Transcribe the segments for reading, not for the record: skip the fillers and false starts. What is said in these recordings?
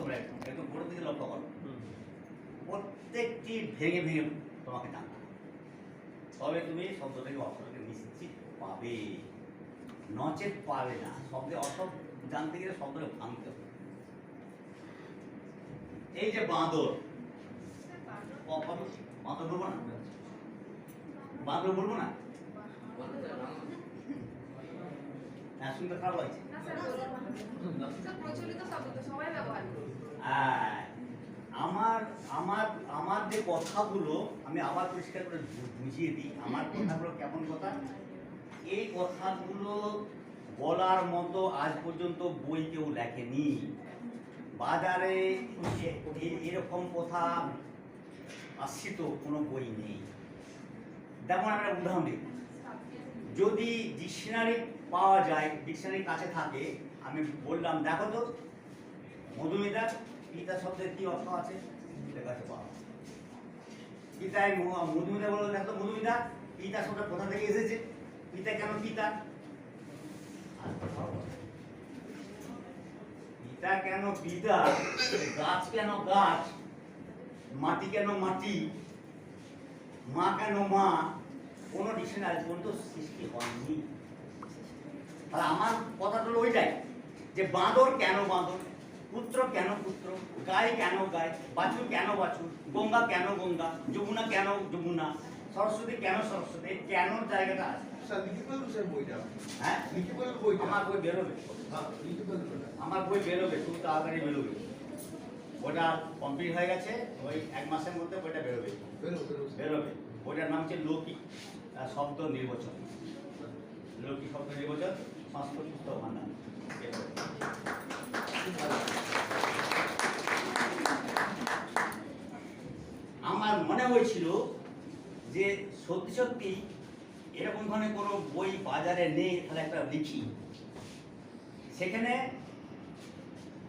তোমরা একটু বড় দিকে লক্ষ্য করো, প্রত্যেকটি ভেঙে ভেঙে তোমাকে জানতে হবে, তবে তুমি শব্দটাকে অর্থটাকে নিশ্চিত পাবে, নচেত পাবে না। শব্দে অর্থ জানতে গেলে শব্দটা ভাঙতে হবে। এই যে বাঁদর, বাঁদর বলবো না, বাঁদর বলবো না, শুনতে খারাপ লাগছে। আমার আমার আমার যে কথাগুলো আমি আবার পরিষ্কার করে বুঝিয়ে দিই। আমার কথাগুলো কেমন কথা, এই কথাগুলো বলার মতো আজ পর্যন্ত বই কেউ লেখেনি। বাজারে এরকম কথা আশ্রিত কোনো বই নেই। যেমন আমরা উদাহরণ দিই, যদি ডিকশনারি পাওয়া যায়, ডিকশনারির কাছে থাকে, আমি বললাম দেখো তো মধুমিতা পিতা শব্দের কি অর্থ আছে, এর কাছে পাওয়া। পিতায় মধুমিতা বললো দেখো মধুমিতা পিতা শব্দ কোথা থেকে এসেছে, পিতা কেন পিতা, পিতা কেন পিতা, গাছ কেন গাছ, মাটি কেন মাটি, মা কেন মা, কোন ডিকশনারি পর্যন্ত সৃষ্টি হয়নি। তাহলে আমার কথাটা হলো ওইটাই যে বাঁদর কেন বাঁদর, পুত্র কেন পুত্র, গাই কেন গাই, বাছুর কেন বাছুর, গঙ্গা কেন গঙ্গা, যমুনা কেন যমুনা, সরস্বতী কেন সরস্বতী, কেন জায়গাটা আছে। হ্যাঁ আমার বই বেরোবে, আমার বই বেরোবে, খুব তাড়াতাড়ি বেরোবে। বইটা কমপ্লিট হয়ে গেছে, ওই 1 মাসের মধ্যে বইটা বেরোবে। বইটার নাম হচ্ছে লৌকিক শব্দ নির্বাচন, লৌকিক শব্দ নির্বাচন, সংস্কৃত পুস্তক ভান্ডার। আমার মনে হয়েছিল যে সত্যি সত্যি এরকম ধরনের কোনো বই বাজারে নেই, তাহলে একটা লিখি। সেখানে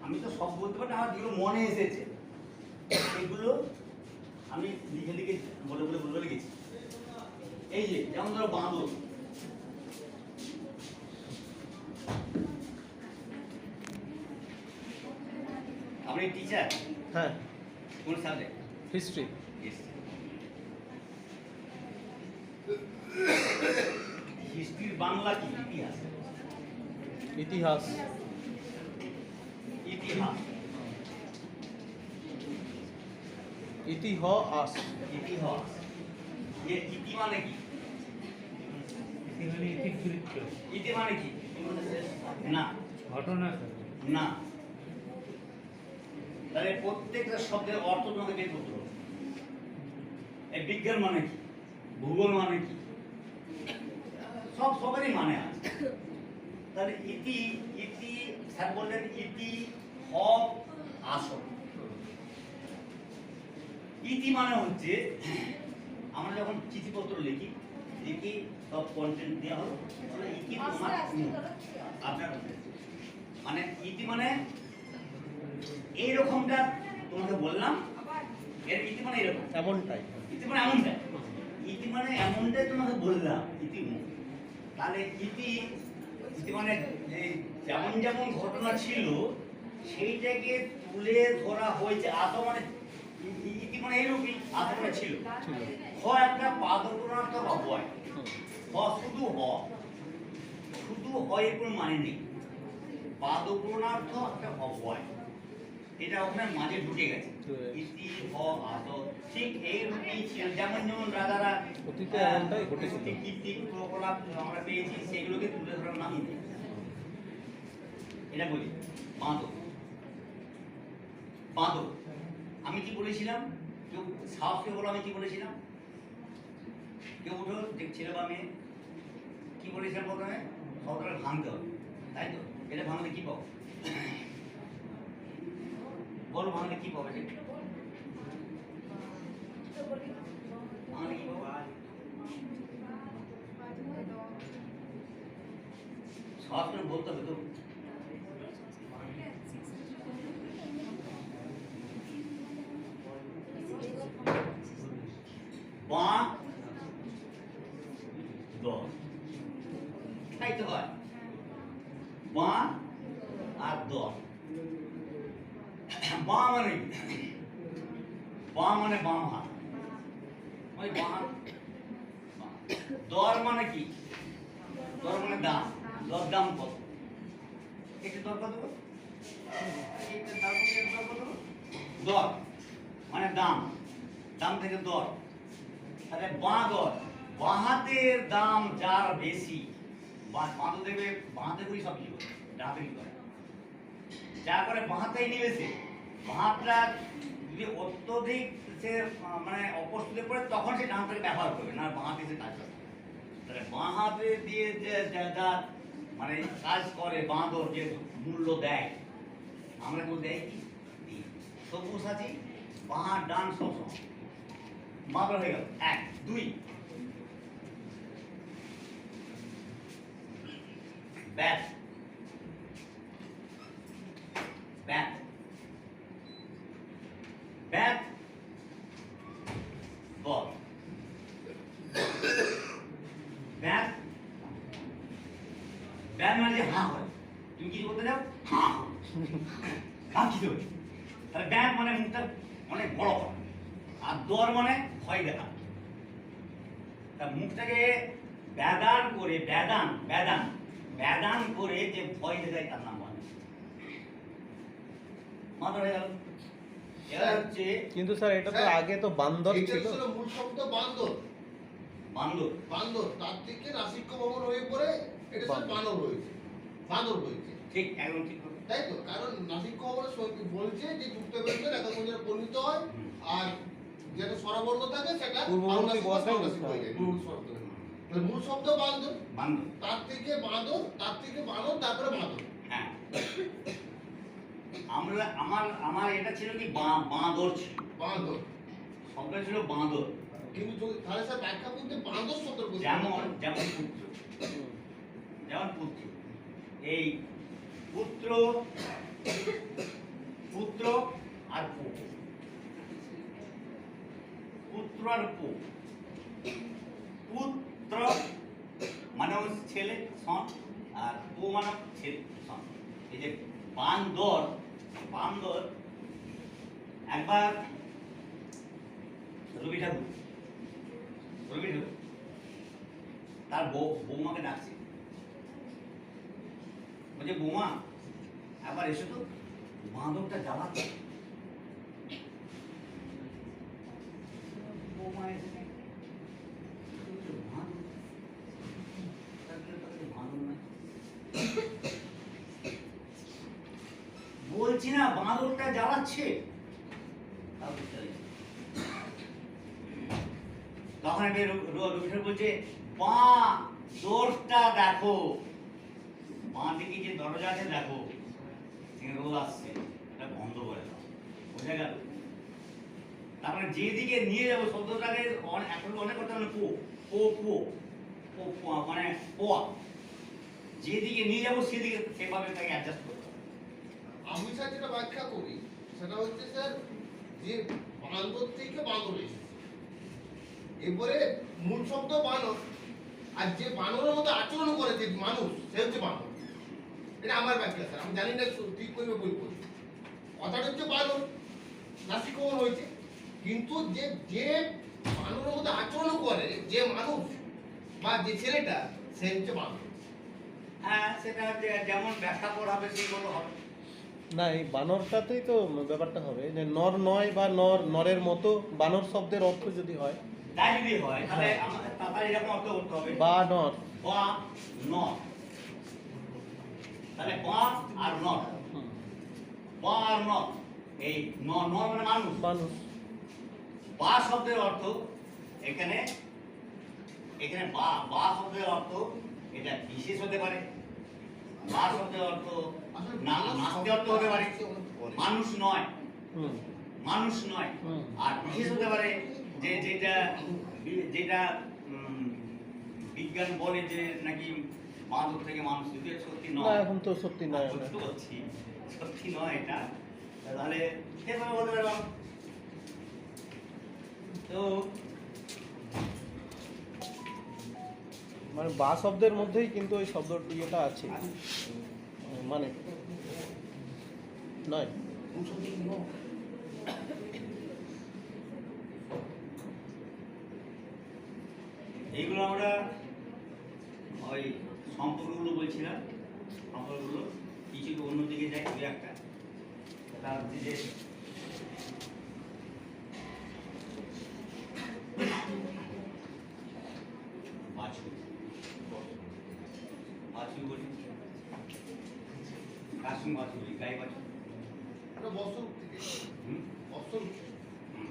আমি তো সব বলতে পারি, আমার যেগুলো মনে এসেছে এগুলো আমি লিখে লিখে বলে লিখেছি। এই যে যেমন ধরো বাঁদর, আপনি টিচার? হ্যাঁ। কোন সাবজেক্ট? হিস্ট্রি। হিস্ট্রির বাংলা কি? ইতিহাস। ইতিহাস। ইতিহাস। ইতিহাস। ইতিহাস। এর ইতি মানে কি? ইতি মানে কি? না ঘটনা না। তাহলে প্রত্যেকটা শব্দের অর্থ তোমাকে বের করতে হবে। এই বিজ্ঞান মানে কি, ভূগোল মানে কি, সবারই মানে আছে। তাহলে ইতি, ইতি স্যার বললেন ইতি হক আসল। ইতি মানে হচ্ছে আমরা যখন চিঠিপত্র লিখি সব কন্টেন্ট দেওয়া হলো, ইতি তোমার আপনার মানে ইতি মানে এইরকমটা তোমাকে বললাম, এর ইতি মানে এরকম, এমনটাই। ইতি মানে এমনটাই, ইতি মানে এমনটাই তোমাকে বললাম, ইতি। তাহলে ইতি ইতি মানে যেমন যেমন ঘটনা ছিল সেইটাকে তুলে ধরা হয়েছে। আত মানে ইতি মানে এইরকমই, আত মানে ছিল। হ একটা পাদপ্রণার্থ হয়, হ শুধু হ, শুধু হয় এর কোনো মানে নেই। পাদপ্রণার্থ একটা হয়, এটা ওখানে মাঝে ঢুকে গেছে। ইতি হ আত ঠিক এইরকমই ছিল। যেমন যেমন রাজারা অতীতে এমনটাই ঘটেছিল, কীর্তি প্রকলাপ আমরা পেয়েছি, সেগুলোকে তুলে ধরার নামই নেই। এটা বলি বাঁদর। বাঁদর আমি কি বলেছিলাম, কেউ সাহসকে বলো, আমি কি বলেছিলাম, কেউ উঠো ছেলে বা মেয়ে, কি বলেছিলাম প্রথমে, শব্দটা ভাঙতে হবে, তাই তো? এটা ভাঙলে কি পাবো বলো, ভাঙলে কি পাবে? ভাঙলে কি পাবো? সাহস করে বলতে হবে তো। খাইতে হয় বাঁ আর দর। বাঁ মানে কি? বাঁ মানে বাম হাত, ওই বাঁ হাত। দর মানে কি? দর মানে দাম, দর দাম কত? এটা দর কত গো? এটা দর কত? এটা দর কত গো? দর মানে দাম, দাম থেকে দর। তাহলে বাঁ দর, বাঁ হাতের দাম যার বেশি, বাঁ তো দেখবে বাঁ হাতে করি সব কিছু, ডান হাতে কি করে? যা করে বাঁ হাতেই নিবে সে। বাঁ হাতটা যদি অত্যধিক সে মানে অপ্রস্তুতে পড়ে তখন সে ডান হাতকে ব্যবহার করবে, না বাঁ হাতে সে কাজ করবে। তাহলে বাঁ হাতে দিয়ে যে যা মানে কাজ করে, বাঁ দর যে মূল্য দেয়, আমরা কেউ দেয় কি? দিই। সবুজ আছি, বাঁ হাত ডান সব সমান। মাত্র হয়ে গেল 1 2 ব্যাট, ব্যাট, ব্যাট, বল, ব্যাট, ব্যাট মানে যে হাঁ হয়, তুমি কি বলতে যাও? হাঁ, হাঁ কি দেবে? তাহলে ব্যাট মানে মুখটা অনেক বড় হয়, আর দর মানে ভয় দেখা। তা মুখটাকে ব্যাদান করে, ব্যাদান ব্যাদান ব্যাদান করে যে ভয় দেখায় তার নাম বলে। মাথা হয়ে গেল। এরা হচ্ছে কিন্তু স্যার এটা তো আগে তো বান্দর এটা ছিল। ছিল মূল শব্দ বান্দর। বান্দর। বান্দর তার থেকে নাসিক্য ভবন হয়ে পড়ে এটা সব বানর হয়েছে, বান্দর হয়েছে। ঠিক, একদম ঠিক কথা। তাই তো, কারণ নাসিক্য ভবন বলছে যে যুক্ত ব্যঞ্জন একক বচনে পরিণত হয়, আর যেটা স্বরবর্ণ থাকে সেটা পূর্ববর্তী অনুনাসিক বা বর্ণে সমানাসিক হয়ে যায়, পূর্ববর্তী শব্দ। তাহলে মূল শব্দ বান্দর, বান্দর, তার থেকে বাঁদর, তার থেকে বানর, তারপরে বাঁদর। হ্যাঁ। আমার এটা ছিল কি বাঁদর ছিল, বাঁদর। শব্দটা ছিল বাঁদর। কিন্তু তাহলে স্যার ব্যাখ্যা করতে বাঁদর শব্দ বলতে যেমন পুত্র, যেমন পুত্র, এই পুত্র, পুত্র আর পো, পুত্র আর পো। পুত্র মানে হচ্ছে ছেলে সন, আর পো মানে ছেলে সন। এই যে বান্দর, বান্দর একবার রবি ঠাকুর, রবি ঠাকুর তার বৌমাকে ডাকছে, বলছে বৌমা একবার এসো তো, বাঁদরটা জ্বালাচ্ছে। বৌমা এসে বলছি না বাঁদরটা জ্বালাচ্ছে। তখন রবি বলছে বাঁ দোরটা দেখো, বাঁ দিকে যে দরজা আছে দেখো, রোদ আসছে, এটা বন্ধ করে দাও। বোঝা গেল? তারপরে যেদিকে নিয়ে যাবো শব্দটাকে এখন অনেক কথা মানে পো পো পো পো মানে পোয়া, যেদিকে নিয়ে যাবো সেদিকে সেভাবে তাকে অ্যাডজাস্ট করতে হবে। আমি স্যার যেটা ব্যাখ্যা করি সেটা হচ্ছে স্যার যে বান্দর থেকে বাঁদর এসেছে, এরপরে মূল শব্দ বানর, আর যে বানরের মতো আচরণ করে যে মানুষ সে হচ্ছে বানর। এটা আমার ব্যাখ্যা স্যার, আমি জানি না ঠিক করবে বই করবে। কথাটা হচ্ছে বানর, নাসিক ভবন হয়েছে, কিন্তু যে যে বানরের মতো আচরণ করে যে মানুষ বা যে ছেলেটা সে হচ্ছে বানর। হ্যাঁ, সেটা যেমন ব্যাখ্যা পড়াবে সেইগুলো হবে। না, এই বানরটাতেই তো ব্যাপারটা হবে যে নর নয় বা নরের মতো বানর শব্দের অর্থ যদি হয়, তাই যদি হয় তাহলে আমাদের তাড়াতাড়ি এরকম অর্থ করতে হবে, বা নর। বা নর, তাহলে বা আর নর, হুম, বা আর নর, এই নর নর মানে মানুষ। মানুষ। বা শব্দের অর্থ এখানে, এখানে বা বা শব্দের অর্থ এটা বিশেষ হতে পারে, বা শব্দের অর্থ নাস্তি অর্থ হতে পারে, মানুষ নয়, হুম, মানুষ নয়। হুম। আর বিশেষ হতে পারে যে যেটা যেটা বিজ্ঞান বলে যে নাকি বাঁদর থেকে মানুষ, যদি সত্যি না, নয়, এখন তো সত্যি নয় এটা। সত্যি বলছি, সত্যি নয় এটা, তাহলে সেভাবে বলতে পারলাম। তো মানে বা শব্দের মধ্যেই কিন্তু ওই শব্দটি এটা আছে, মানে নয়। শব্দ কি ন? এইগুলো আমরা ওই সম্পর্কগুলো বলছিলাম, সম্পর্কগুলো কিছু অন্যদিকে যায় দু একটা, তার হচ্ছে যে বাছুর, বাছুর বলি, কার সঙ্গে বাছুর বলি, গাই বাছুর। এটা বছর থেকে হুম? বছর হুম।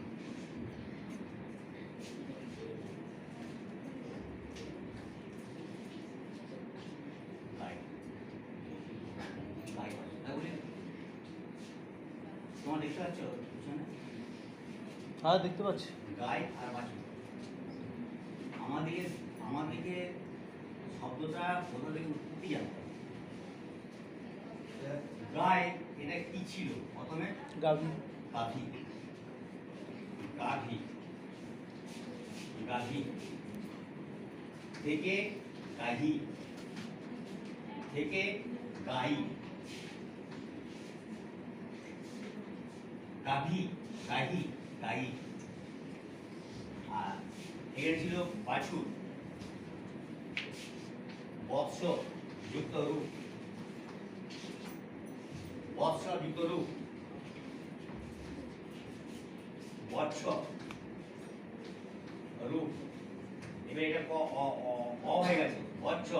গাই, গাই বাছুর। তাই বলি, তোমার দেখতে পাচ্ছ পিছনে? হ্যাঁ দেখতে পাচ্ছি। গাই আর বাছুর। আমাদেরকে শব্দটা কোথা থেকে উৎপত্তি জানতে হবে। গাই এটা কি ছিল প্রথমে? গাভী। গাভী, গাভী, গাভী থেকে গাহি, থেকে গাই, গাভী, গাহি, গাই। আর এখানে ছিল বাছুর, বৎস যুক্ত রূপ, বৎস যুক্ত রূপ, বৎস রূপ। এবার এটা অ হয়ে গেছে, বৎস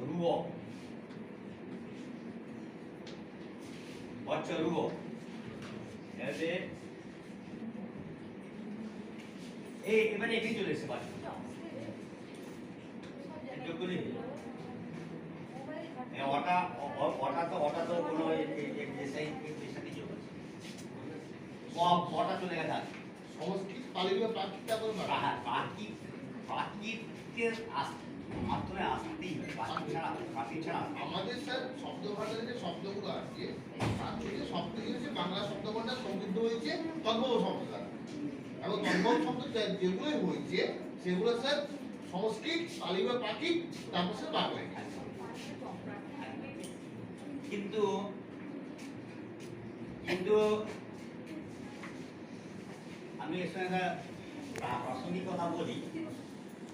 রূপ, বৎস রূপ। এবারে এখানে চলে এসেছে বাছুর। ওটা তো কোনো ওটা চলে গেছে। সংস্কৃত পালি বা প্রাকৃত করে প্রাকৃতিকের মাধ্যমে আসতেই হবে, প্রাকৃত ছাড়া আমাদের স্যার শব্দ ভান্ডারে যে শব্দগুলো আছে তার থেকে সবথেকে হচ্ছে বাংলা শব্দ ভান্ডার সমৃদ্ধ হয়েছে তদ্ভব শব্দ দ্বারা, এবং তদ্ভব শব্দ যেগুলোই হয়েছে সেগুলো স্যার সংস্কৃত পালি বা প্রাকৃত তারপর স্যার বাংলা। কিন্তু কিন্তু আমি এর সঙ্গে একটা প্রাসঙ্গিক কথা বলি।